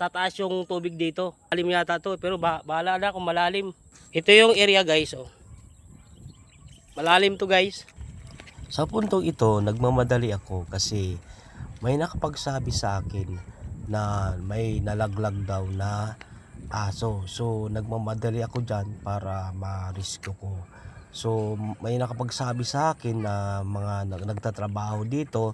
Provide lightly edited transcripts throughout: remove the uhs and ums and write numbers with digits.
tataas yung tubig dito. Malalim yata to, pero bahala na kung malalim. Ito yung area guys, oh. Malalim to guys. Sa puntong ito, nagmamadali ako kasi may nakapagsabi sa akin na may nalaglag daw na aso. So nagmamadali ako dyan para ma-rescue ko. So may nakapagsabi sa akin na mga nagtatrabaho dito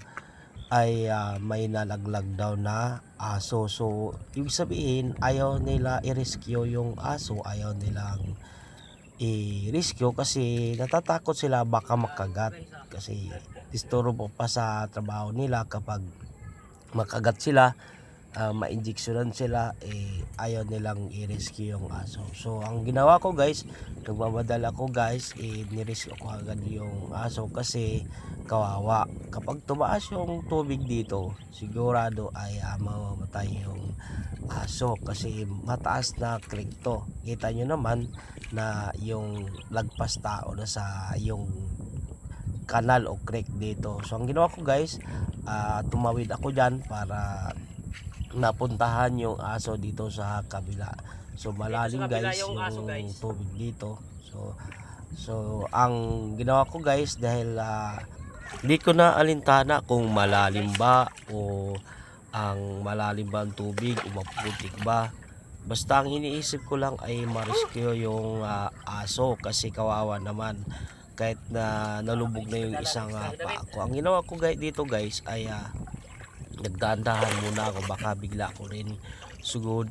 ay may nalaglag daw na aso. So ibig sabihin ayaw nila i-rescue yung aso, ayaw nilang i-rescue kasi natatakot sila baka makagat, kasi disturbo pa sa trabaho nila kapag makagat sila, ma-injectionan sila, ayaw nilang i-rescue yung aso. So ang ginawa ko guys, nagmamadala ko guys, ni-rescue ko agad yung aso kasi kawawa. Kapag tumaas yung tubig dito, sigurado ay mamamatay yung aso kasi mataas na creek to. Kita nyo naman na yung lagpas tao na sa yung kanal o creek dito. So ang ginawa ko guys, tumawid ako dyan para napuntahan yung aso dito sa kabila. So malalim guys yung tubig dito. So ang ginawa ko guys, dahil hindi ko na alintana kung malalim ba o ang malalim ba ang tubig o maputik ba. Basta ang iniisip ko lang ay ma-rescue yung aso kasi kawawa naman kahit na nalubog na yung isang paa ko. Ang ginawa ko guys dito guys ay nagdahan-dahan muna ako, baka bigla ko rin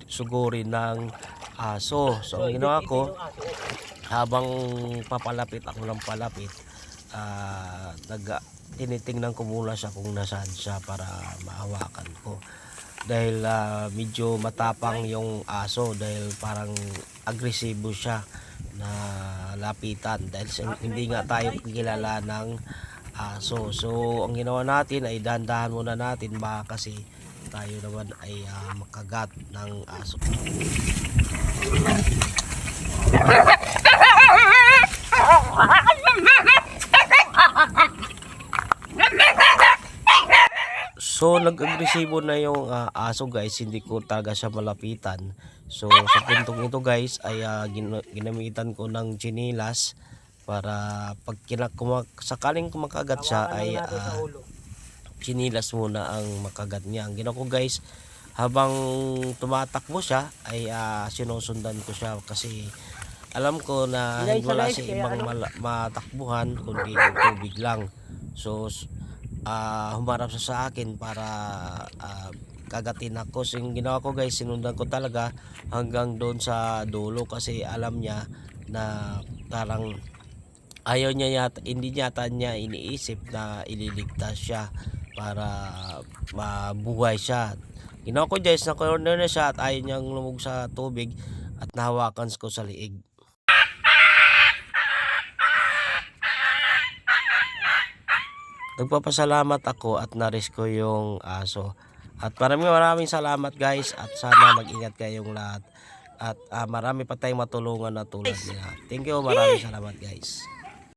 sugurin ng aso. So ang ginawa ko, habang papalapit ako ng palapit, tinitingnan ko muna siya kung nasaan siya para mahawakan ko. Dahil medyo matapang yung aso, dahil parang agresibo siya na lapitan dahil hindi nga tayo kilala ng aso. So ang ginawa natin ay dahan-dahan muna natin baka kasi tayo naman ay makagat ng aso. So nag-agresibo na yung aso guys, hindi ko talaga siya malapitan. So sa puntong ito guys ay ginamitan ko ng chinilas para pag sakaling kumakagat siya ay chinilas muna ang makagat niya. Ang ginawa ko guys, habang tumatakbo siya ay sinusundan ko siya kasi alam ko na wala siya ibang matakbuhan kundi yung tubig lang. So humarap siya sa akin para kagatin ako. So yung ginawa ko guys, sinundan ko talaga hanggang doon sa dulo kasi alam niya na parang ayaw niya yata, hindi yata niya iniisip na ililigtas siya para mabuhay siya. Ginawa ko guys, na corner na siya at ayaw niyang lumog sa tubig at nahawakan ko sa liig. Nagpapasalamat ako at na-rescue yung aso. At maraming salamat guys at sana mag-ingat kayong lahat. At marami pa tayong matulungan na tulad nila. Thank you, maraming salamat guys.